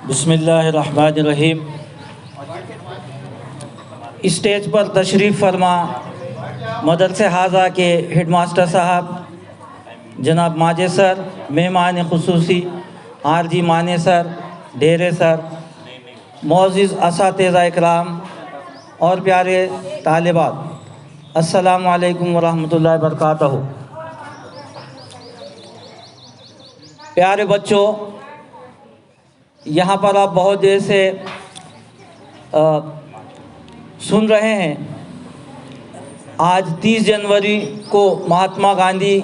بسم اللہ الرحمن الرحیم۔ اسٹیج پر تشریف فرما مدرسہ حاضہ کے ہیڈ ماسٹر صاحب جناب ماجد سر، مہمان خصوصی آر جی مانے سر، ڈیرے سر، معزز اساتذہ اکرام اور پیارے طالبات، السلام علیکم ورحمۃ اللہ وبرکاتہ۔ پیارے بچوں، یہاں پر آپ بہت دیر سے سن رہے ہیں۔ آج 30 جنوری کو مہاتما گاندھی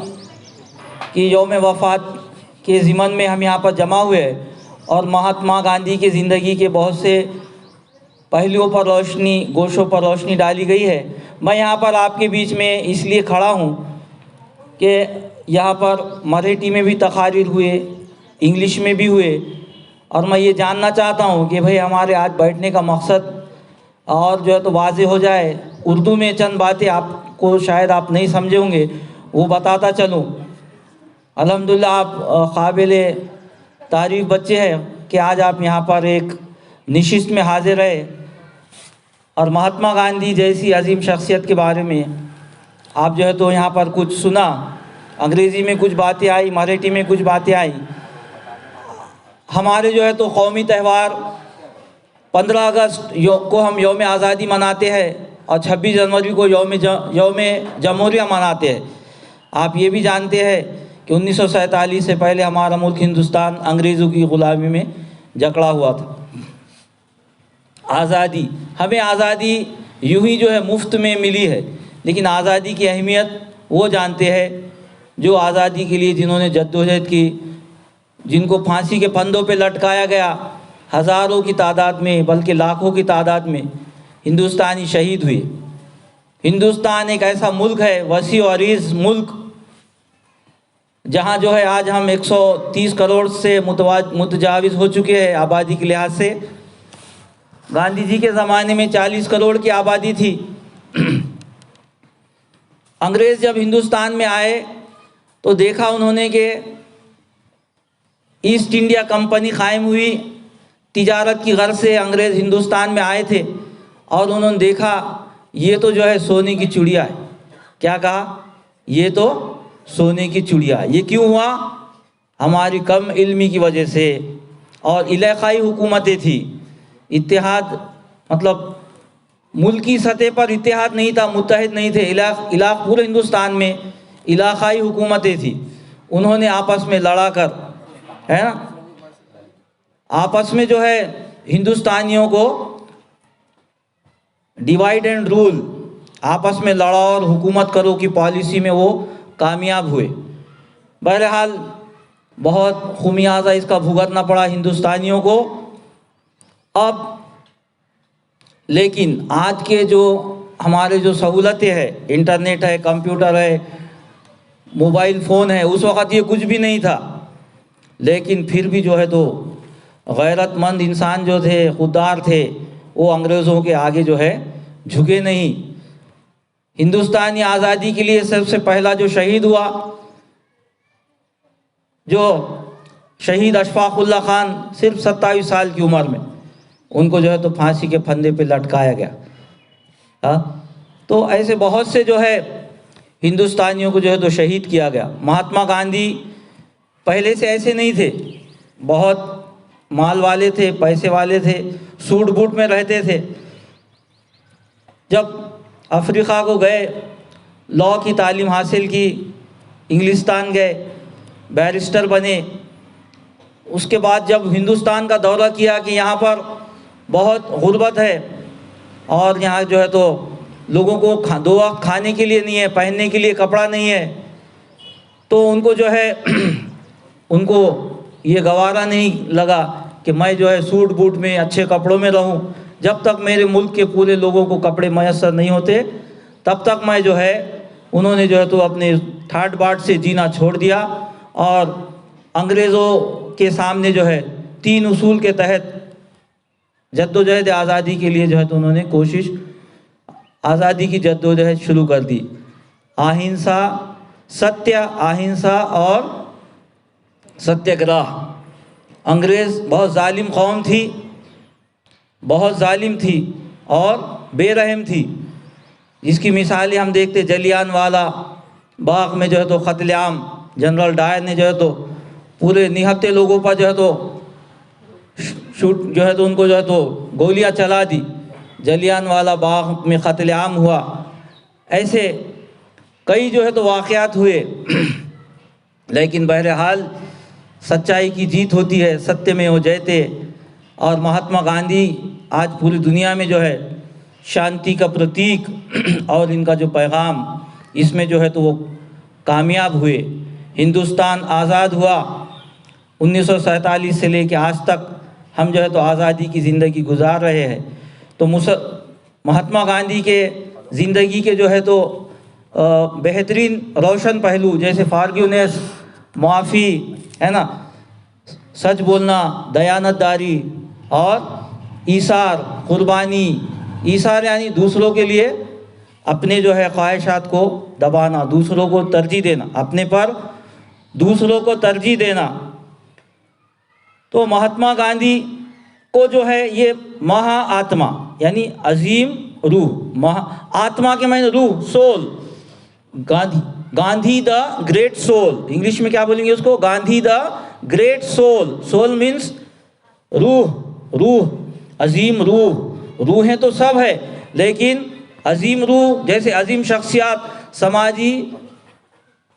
کی یوم وفات کے ضمن میں ہم یہاں پر جمع ہوئے ہیں اور مہاتما گاندھی کی زندگی کے بہت سے پہلوؤں پر گوشوں پر روشنی ڈالی گئی ہے۔ میں یہاں پر آپ کے بیچ میں اس لیے کھڑا ہوں کہ یہاں پر مراٹھی میں بھی تقاریر ہوئے، انگلش میں بھی ہوئے، اور میں یہ جاننا چاہتا ہوں کہ بھئی ہمارے آج بیٹھنے کا مقصد اور جو ہے تو واضح ہو جائے۔ اردو میں چند باتیں آپ کو شاید آپ نہیں سمجھے ہوں گے، وہ بتاتا چلوں۔ الحمدللہ آپ قابل تعریف بچے ہیں کہ آج آپ یہاں پر ایک نشست میں حاضر رہے اور مہاتما گاندھی جیسی عظیم شخصیت کے بارے میں آپ جو ہے تو یہاں پر کچھ سنا۔ انگریزی میں کچھ باتیں آئی، مراٹھی میں کچھ باتیں آئیں۔ ہمارے جو ہے تو قومی تہوار 15 اگست کو ہم یوم آزادی مناتے ہیں اور 26 جنوری کو یوم جمہوریہ مناتے ہیں۔ آپ یہ بھی جانتے ہیں کہ 1947 سے پہلے ہمارا ملک ہندوستان انگریزوں کی غلامی میں جکڑا ہوا تھا۔ آزادی، ہمیں آزادی یوں ہی جو ہے مفت میں ملی ہے، لیکن آزادی کی اہمیت وہ جانتے ہیں جو آزادی کے لیے جنہوں نے جدوجہد کی، جن کو پھانسی کے پھندوں پہ لٹکایا گیا، ہزاروں کی تعداد میں بلکہ لاکھوں کی تعداد میں ہندوستانی شہید ہوئے۔ ہندوستان ایک ایسا ملک ہے، وسیع و عریض ملک، جہاں جو ہے آج ہم 130 کروڑ سے متجاوز ہو چکے ہیں آبادی کے لحاظ سے۔ گاندھی جی کے زمانے میں 40 کروڑ کی آبادی تھی۔ انگریز جب ہندوستان میں آئے تو دیکھا انہوں نے کہ ایسٹ انڈیا کمپنی قائم ہوئی، تجارت کی غرض سے انگریز ہندوستان میں آئے تھے اور انہوں نے دیکھا یہ تو جو ہے سونے کی چڑیا ہے۔ کیا کہا؟ یہ تو سونے کی چڑیا ہے۔ یہ کیوں ہوا؟ ہماری کم علمی کی وجہ سے، اور علاقائی حکومتیں تھی، اتحاد مطلب ملکی سطح پر اتحاد نہیں تھا، متحد نہیں تھے، پورے ہندوستان میں علاقائی حکومتیں تھی۔ انہوں نے آپس میں لڑا کر، ہے نا، آپس میں جو ہے ہندوستانیوں کو ڈیوائیڈ اینڈ رول، آپس میں لڑا اور حکومت کرو کی پالیسی میں وہ کامیاب ہوئے۔ بہرحال بہت خمیازہ اس کا بھگتنا پڑا ہندوستانیوں کو۔ اب لیکن آج کے جو ہمارے جو سہولتیں ہیں، انٹرنیٹ ہے، کمپیوٹر ہے، موبائل فون ہے، اس وقت یہ کچھ بھی نہیں تھا، لیکن پھر بھی جو ہے تو غیرت مند انسان جو تھے، خوددار تھے، وہ انگریزوں کے آگے جو ہے جھکے نہیں۔ ہندوستانی آزادی کے لیے سب سے پہلا جو شہید ہوا، جو شہید اشفاق اللہ خان، صرف 27 سال کی عمر میں ان کو جو ہے تو پھانسی کے پھندے پہ لٹکایا گیا۔ تو ایسے بہت سے جو ہے ہندوستانیوں کو جو ہے تو شہید کیا گیا۔ مہاتما گاندھی پہلے سے ایسے نہیں تھے، بہت مال والے تھے، پیسے والے تھے، سوٹ بوٹ میں رہتے تھے۔ جب افریقہ کو گئے، لاء کی تعلیم حاصل کی، انگلستان گئے، بیرسٹر بنے۔ اس کے بعد جب ہندوستان کا دورہ کیا کہ یہاں پر بہت غربت ہے اور یہاں جو ہے تو لوگوں کو دو وقت کھانے کے لیے نہیں ہے، پہننے کے لیے کپڑا نہیں ہے، تو ان کو جو ہے ان کو یہ گوارا نہیں لگا کہ میں جو ہے سوٹ بوٹ میں، اچھے کپڑوں میں رہوں۔ جب تک میرے ملک کے پورے لوگوں کو کپڑے میسر نہیں ہوتے تب تک میں جو ہے، انہوں نے جو ہے تو اپنے ٹھاٹ باٹ سے جینا چھوڑ دیا اور انگریزوں کے سامنے جو ہے 3 اصول کے تحت جدوجہد آزادی کے لیے جو ہے تو انہوں نے آزادی کی جدوجہد شروع کر دی۔ اہنسا، ستیہ، اہنسا اور ستیہ گرہ، انگریز بہت ظالم قوم تھی، بہت ظالم تھی اور بے رحم تھی، جس کی مثالیں ہم دیکھتے جلیان والا باغ میں جو ہے تو قتل عام، جنرل ڈائر نے جو ہے تو پورے نہتے لوگوں پر جو ہے تو شوٹ جو ہے تو ان کو جو ہے تو گولیاں چلا دی، جلیان والا باغ میں قتل عام ہوا۔ ایسے کئی جو ہے تو واقعات ہوئے، لیکن بہرحال سچائی کی جیت ہوتی ہے، ستیہ میو جیتے۔ اور مہاتما گاندھی آج پوری دنیا میں جو ہے شانتی کا پرتیک اور ان کا جو پیغام، اس میں جو ہے تو وہ کامیاب ہوئے۔ ہندوستان آزاد ہوا 1947 سے لے کے آج تک ہم جو ہے تو آزادی کی زندگی گزار رہے ہیں۔ تو مہاتما گاندھی کے زندگی کے جو ہے تو بہترین روشن پہلو جیسے فارگیونیس، معافی ہے نا، سچ بولنا، دیانت داری اور ایثار، قربانی۔ ایثار یعنی دوسروں کے لیے اپنے جو ہے خواہشات کو دبانا، دوسروں کو ترجیح دینا، اپنے پر دوسروں کو ترجیح دینا۔ تو مہاتما گاندھی کو جو ہے یہ مہا آتما یعنی عظیم روح، آتما کے معنی روح، civil, Gandhi the great civil, English میں کیا بولیں گے اس کو؟ Gandhi the great civil. Civil means روح، روح، عظیم روح۔ روحیں تو سب ہے لیکن عظیم روح، جیسے عظیم شخصیات، سماجی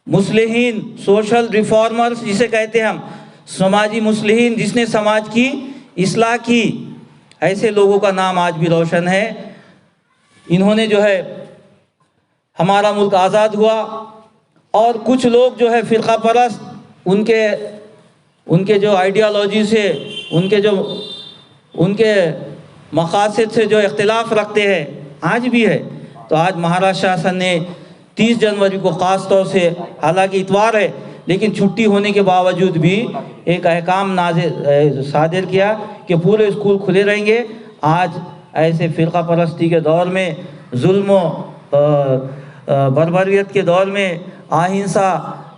مصلحین، سوشل ریفارمرز جسے کہتے ہیں ہم، سماجی مصلحین جس نے سماج کی اصلاح کی، ایسے لوگوں کا نام آج بھی روشن ہے۔ انہوں نے جو ہے ہمارا ملک آزاد ہوا، اور کچھ لوگ جو ہے فرقہ پرست، ان کے جو آئیڈیالوجی سے، ان کے مقاصد سے جو اختلاف رکھتے ہیں آج بھی ہے۔ تو آج مہاراشٹر شاسن نے 30 جنوری کو خاص طور سے، حالانکہ اتوار ہے لیکن چھٹی ہونے کے باوجود بھی ایک احکام صادر کیا کہ پورے اسکول کھلے رہیں گے۔ آج ایسے فرقہ پرستی کے دور میں، ظلم و بربریت کے دور میں اہنسا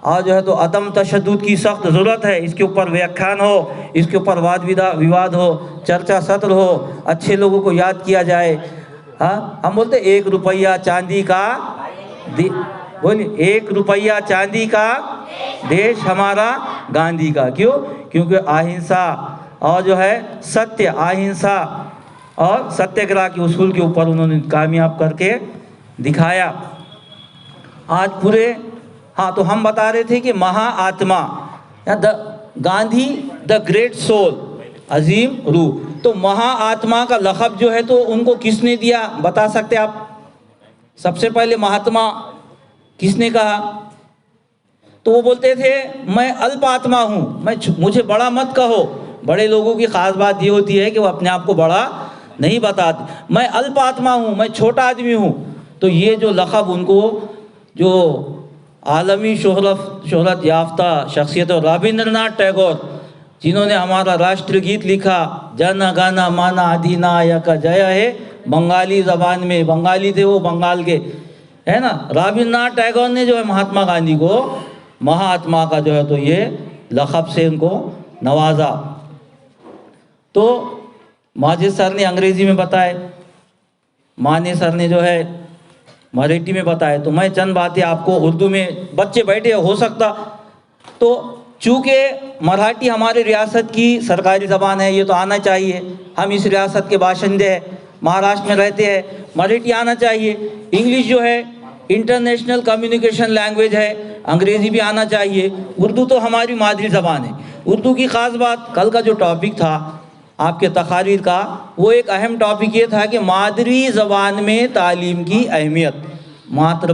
اور جو ہے تو عدم تشدد کی سخت ضرورت ہے۔ اس کے اوپر ویاکھان ہو، اس کے اوپر واد وواد ہو، چرچا سطر ہو، اچھے لوگوں کو یاد کیا جائے۔ ہم بولتے 1 روپیہ چاندی کا، بولیے 1 روپیہ چاندی کا دیش ہمارا گاندھی کا۔ کیوں؟ کیونکہ اہنسا اور جو ہے ستیہ، اہنسا اور ستیہ گرہ کے اصول کے اوپر انہوں نے کامیاب کر کے دکھایا۔ آج پورے تو ہم بتا رہے تھے کہ مہا آتما، گاندھی دا گریٹ سول، عظیم روح۔ تو مہا آتما کا لقب جو ہے تو ان کو کس نے دیا، بتا سکتے آپ؟ سب سے پہلے مہاتما کس نے کہا؟ تو وہ بولتے تھے میں الپ آتما ہوں، مجھے بڑا مت کہو۔ بڑے لوگوں کی خاص بات یہ ہوتی ہے کہ وہ اپنے آپ کو بڑا نہیں بتاتے۔ میں الپ آتما ہوں، میں چھوٹا آدمی ہوں۔ تو یہ جو لقب ان کو، جو عالمی شہرت یافتہ شخصیت رابندر ناتھ ٹیگور، جنہوں نے ہمارا راشٹر گیت لکھا، جن گن من ادھینایک جے ہے، بنگالی زبان میں، بنگالی تھے وہ، بنگال کے ہے نا، رابندر ناتھ ٹیگور نے جو ہے مہاتما گاندھی کو مہاتما کا جو ہے تو یہ لقب سے ان کو نوازا۔ تو ماجد سر نے انگریزی میں بتائے، مانے سر نے جو ہے مراٹھی میں بتائے، تو میں چند باتیں آپ کو اردو میں، بچے بیٹھے ہو سکتا تو، چونکہ مراٹھی ہماری ریاست کی سرکاری زبان ہے، یہ تو آنا چاہیے، ہم اس ریاست کے باشندے ہیں، مہاراشٹر میں رہتے ہیں، مراٹھی آنا چاہیے۔ انگلش جو ہے انٹرنیشنل کمیونیکیشن لینگویج ہے، انگریزی بھی آنا چاہیے۔ اردو تو ہماری مادری زبان ہے۔ اردو کی خاص بات، کل کا جو ٹاپک تھا آپ کے تقاریر کا، وہ ایک اہم ٹاپک یہ تھا کہ مادری زبان میں تعلیم کی اہمیت، ماتر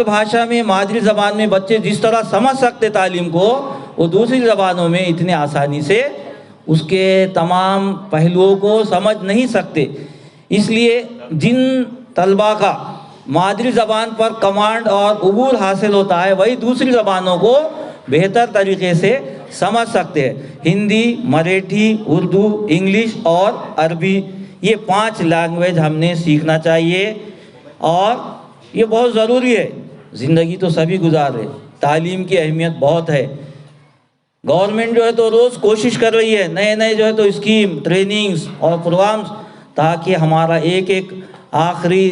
بھاشا میں، مادری زبان میں بچے جس طرح سمجھ سکتے تعلیم کو، وہ دوسری زبانوں میں اتنے آسانی سے اس کے تمام پہلوؤں کو سمجھ نہیں سکتے۔ اس لیے جن طلباء کا مادری زبان پر کمانڈ اور عبور حاصل ہوتا ہے، وہی دوسری زبانوں کو بہتر طریقے سے سمجھ سکتے ہیں۔ ہندی، مراٹھی، اردو، انگلش اور عربی، یہ 5 لینگویج ہم نے سیکھنا چاہیے، اور یہ بہت ضروری ہے۔ زندگی تو سبھی گزار رہے، تعلیم کی اہمیت بہت ہے۔ گورنمنٹ جو ہے تو روز کوشش کر رہی ہے نئے نئے جو ہے تو اسکیم، ٹریننگز اور پروگرامز، تاکہ ہمارا ایک ایک آخری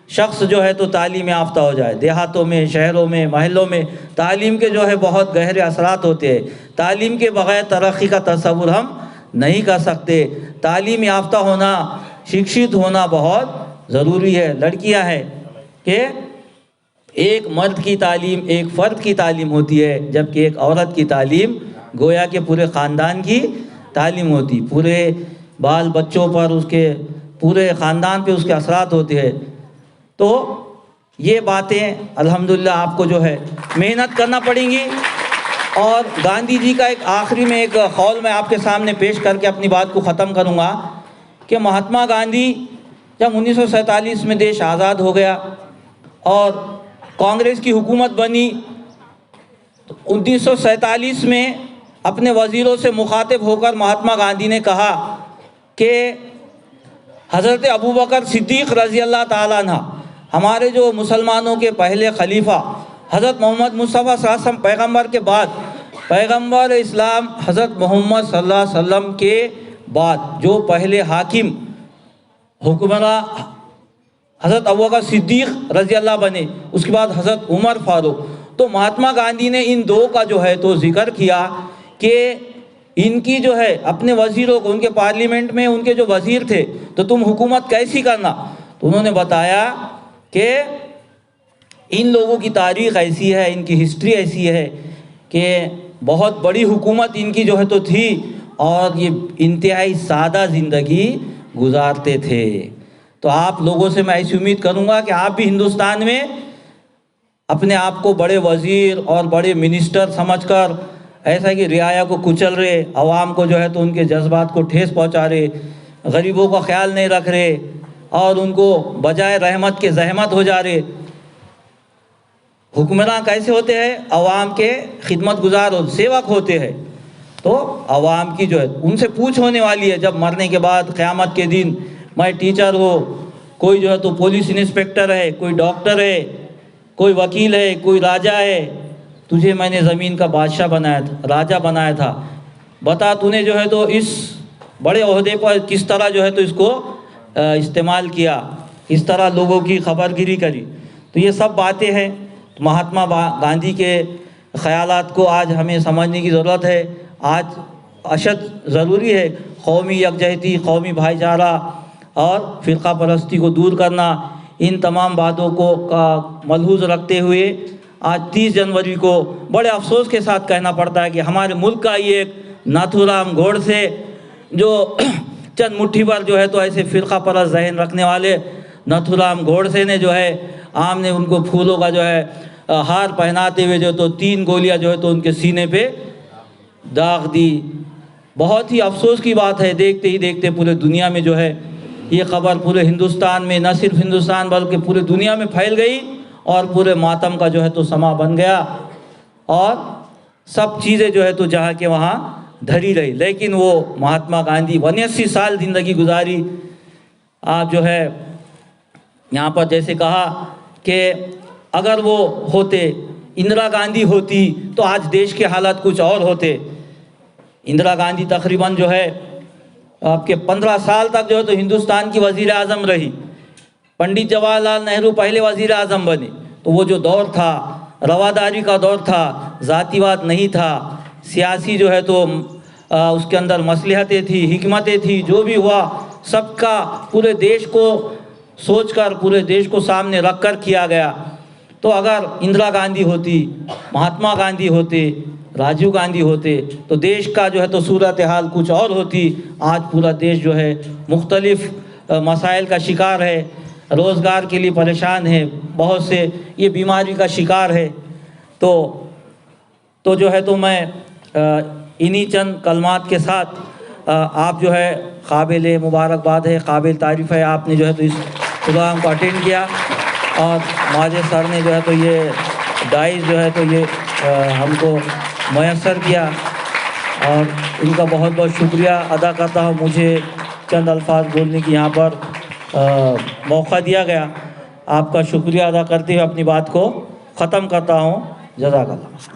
شخص جو ہے تو تعلیم یافتہ ہو جائے۔ دیہاتوں میں، شہروں میں، محلوں میں تعلیم کے جو ہے بہت گہرے اثرات ہوتے ہیں۔ تعلیم کے بغیر ترقی کا تصور ہم نہیں کر سکتے۔ تعلیم یافتہ ہونا، شکشت ہونا بہت ضروری ہے۔ لڑکیاں ہیں کہ ایک مرد کی تعلیم ایک فرد کی تعلیم ہوتی ہے، جبکہ ایک عورت کی تعلیم گویا کہ پورے خاندان کی تعلیم ہوتی، پورے بال بچوں پر، اس کے پورے خاندان پہ اس کے اثرات ہوتے ہیں۔ تو یہ باتیں الحمدللہ آپ کو جو ہے محنت کرنا پڑیں گی۔ اور گاندھی جی کا ایک آخری میں ایک قول میں آپ کے سامنے پیش کر کے اپنی بات کو ختم کروں گا کہ مہاتما گاندھی جب 1947 میں دیش آزاد ہو گیا اور کانگریس کی حکومت بنی، تو 1947 میں اپنے وزیروں سے مخاطب ہو کر مہاتما گاندھی نے کہا کہ حضرت ابوبکر صدیق رضی اللہ تعالیٰ عنہ، ہمارے جو مسلمانوں کے پہلے خلیفہ حضرت محمد مصطفیٰ صلی اللہ علیہ وسلم پیغمبر کے بعد، پیغمبر اسلام حضرت محمد صلی اللہ علیہ وسلم کے بعد جو پہلے حاکم حکمراں حضرت ابوبکر صدیق رضی اللہ بنے، اس کے بعد حضرت عمر فاروق۔ تو مہاتما گاندھی نے ان دو کا جو ہے تو ذکر کیا کہ ان کی جو ہے اپنے وزیروں کو، ان کے پارلیمنٹ میں ان کے جو وزیر تھے، تو تم حکومت کیسی کرنا؟ تو انہوں نے بتایا کہ ان لوگوں کی تاریخ ایسی ہے، ان کی ہسٹری ایسی ہے کہ بہت بڑی حکومت ان کی جو ہے تو تھی، اور یہ انتہائی سادہ زندگی گزارتے تھے۔ تو آپ لوگوں سے میں ایسی امید کروں گا کہ آپ بھی ہندوستان میں اپنے آپ کو بڑے وزیر اور بڑے منسٹر سمجھ کر ایسا کہ رعایا کو کچل رہے، عوام کو جو ہے تو ان کے جذبات کو ٹھیس پہنچا رہے، غریبوں کا خیال نہیں رکھ رہے، اور ان کو بجائے رحمت کے زحمت ہو جا رہے۔ حکمراں کیسے ہوتے ہیں؟ عوام کے خدمت گزار اور سیوک ہوتے ہیں۔ تو عوام کی جو ہے ان سے پوچھ ہونے والی ہے جب مرنے کے بعد قیامت کے دن، میں ٹیچر ہو، کوئی جو ہے تو پولیس انسپیکٹر ہے، کوئی ڈاکٹر ہے، کوئی وکیل ہے، کوئی راجہ ہے، تجھے میں نے زمین کا بادشاہ بنایا تھا، راجہ بنایا تھا، بتا تو نے جو ہے تو اس بڑے عہدے پر کس طرح جو ہے تو اس کو استعمال کیا، کس طرح لوگوں کی خبر گیری کری۔ تو یہ سب باتیں ہیں۔ مہاتما گاندھی کے خیالات کو آج ہمیں سمجھنے کی ضرورت ہے۔ آج اشد ضروری ہے قومی یکجہتی، قومی بھائی چارہ اور فرقہ پرستی کو دور کرنا۔ ان تمام باتوں کو ملحوظ رکھتے ہوئے آج 30 جنوری کو بڑے افسوس کے ساتھ کہنا پڑتا ہے کہ ہمارے ملک کا یہ ایک ناتھو رام گوڈسے، جو چند مٹھی پر جو ہے تو ایسے فرقہ پرست ذہن رکھنے والے ناتھو رام گوڈسے نے جو ہے عام نے ان کو پھولوں کا جو ہے ہار پہناتے ہوئے جو تو 3 گولیاں جو ہے تو ان کے سینے پہ داغ دی۔ بہت ہی افسوس کی بات ہے، دیکھتے ہی دیکھتے پورے دنیا میں جو ہے یہ خبر پورے ہندوستان میں، نہ صرف ہندوستان بلکہ پورے دنیا میں پھیل گئی، اور پورے ماتم کا جو ہے تو سما بن گیا، اور سب چیزیں جو ہے تو جہاں کے وہاں دھری رہی۔ لیکن وہ مہاتما گاندھی 89 سال زندگی گزاری۔ آپ جو ہے یہاں پر جیسے کہا کہ اگر وہ ہوتے، اندرا گاندھی ہوتی تو آج دیش کے حالات کچھ اور ہوتے۔ اندرا گاندھی تقریباً جو ہے آپ کے 15 سال تک جو ہے تو ہندوستان کی وزیر اعظم رہی۔ پنڈت جواہر لال نہرو پہلے وزیر اعظم بنے، تو وہ جو دور تھا رواداری کا دور تھا، ذاتی واد نہیں تھا، سیاسی جو ہے تو اس کے اندر مصلحتیں تھی، حکمتیں تھی، جو بھی ہوا سب کا پورے دیش کو سوچ کر، پورے دیش کو سامنے رکھ کر کیا گیا۔ تو اگر اندرا گاندھی ہوتی، مہاتما گاندھی ہوتے، راجیو گاندھی ہوتے، تو دیش کا جو ہے تو صورتحال کچھ اور ہوتی۔ آج پورا دیش جو ہے مختلف مسائل کا شکار ہے، روزگار کے لیے پریشان ہے، بہت سے یہ بیماری کا شکار ہے۔ تو جو ہے تو میں انہی چند کلمات کے ساتھ آپ جو ہے قابل مبارکباد ہے، قابل تعریف ہے، آپ نے جو ہے تو اس پروگرام کو اٹینڈ کیا، اور ماجد سر نے جو ہے تو یہ ڈائز جو ہے تو یہ ہم کو میسر کیا، اور ان کا بہت بہت شکریہ ادا کرتا ہوں۔ مجھے چند الفاظ بولنے کی یہاں پر موقع دیا گیا، آپ کا شکریہ ادا کرتے ہوئے اپنی بات کو ختم کرتا ہوں۔ جزاک اللہ۔